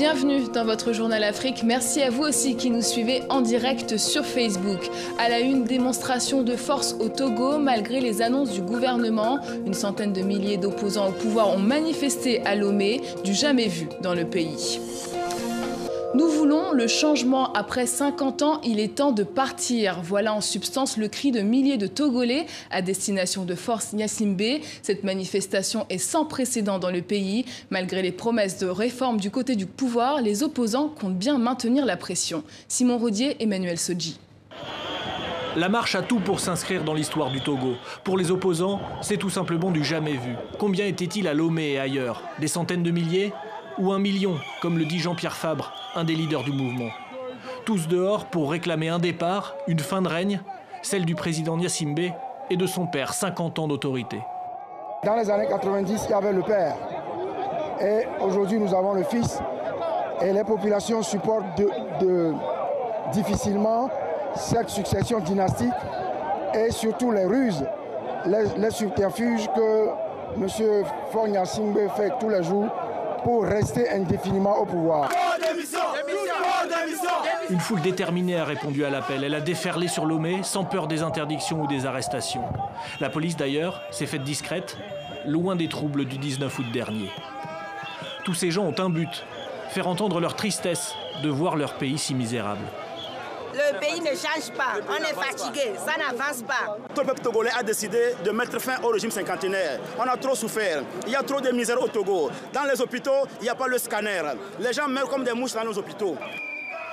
Bienvenue dans votre Journal Afrique. Merci à vous aussi qui nous suivez en direct sur Facebook. À la une, démonstration de force au Togo malgré les annonces du gouvernement. Une centaine de milliers d'opposants au pouvoir ont manifesté à Lomé, du jamais vu dans le pays. Nous voulons le changement. Après 50 ans, il est temps de partir. Voilà en substance le cri de milliers de Togolais à destination de Force Gnassingbé. Cette manifestation est sans précédent dans le pays. Malgré les promesses de réforme du côté du pouvoir, les opposants comptent bien maintenir la pression. Simon Rodier, Emmanuel Sodji. La marche a tout pour s'inscrire dans l'histoire du Togo. Pour les opposants, c'est tout simplement du jamais vu. Combien était-il à Lomé et ailleurs? Des centaines de milliers? Ou 1 million, comme le dit Jean-Pierre Fabre, un des leaders du mouvement. Tous dehors pour réclamer un départ, une fin de règne, celle du président Gnassingbé et de son père, 50 ans d'autorité. Dans les années 90, il y avait le père. Et aujourd'hui, nous avons le fils. Et les populations supportent difficilement cette succession dynastique et surtout les ruses, les subterfuges que M. Faure Gnassingbé fait tous les jours pour rester indéfiniment au pouvoir. Une foule déterminée a répondu à l'appel. Elle a déferlé sur Lomé sans peur des interdictions ou des arrestations. La police d'ailleurs s'est faite discrète, loin des troubles du 19 août dernier. Tous ces gens ont un but, faire entendre leur tristesse de voir leur pays si misérable. Le pays ne change pas, on est fatigué, ça n'avance pas. Tout le peuple togolais a décidé de mettre fin au régime cinquantenaire. On a trop souffert, il y a trop de misère au Togo. Dans les hôpitaux, il n'y a pas le scanner. Les gens meurent comme des mouches dans nos hôpitaux.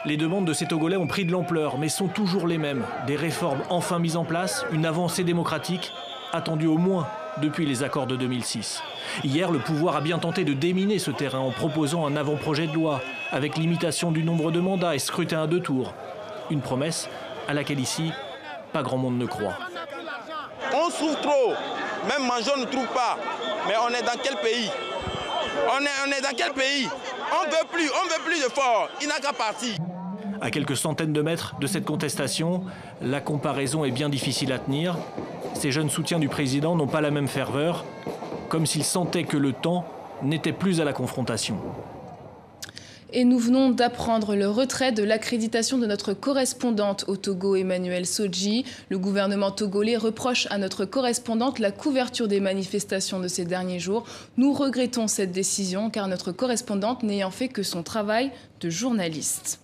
Les demandes de ces Togolais ont pris de l'ampleur, mais sont toujours les mêmes. Des réformes enfin mises en place, une avancée démocratique, attendue au moins depuis les accords de 2006. Hier, le pouvoir a bien tenté de déminer ce terrain en proposant un avant-projet de loi, avec limitation du nombre de mandats et scrutin à 2 tours. Une promesse à laquelle ici, pas grand monde ne croit. On souffre trop, même manger on ne trouve pas. Mais on est dans quel pays? On est dans quel pays? On veut plus de fort, il n'a qu'à partir. À quelques centaines de mètres de cette contestation, la comparaison est bien difficile à tenir. Ces jeunes soutiens du président n'ont pas la même ferveur, comme s'ils sentaient que le temps n'était plus à la confrontation. Et nous venons d'apprendre le retrait de l'accréditation de notre correspondante au Togo, Emmanuel Sodji. Le gouvernement togolais reproche à notre correspondante la couverture des manifestations de ces derniers jours. Nous regrettons cette décision car notre correspondante n'ayant fait que son travail de journaliste.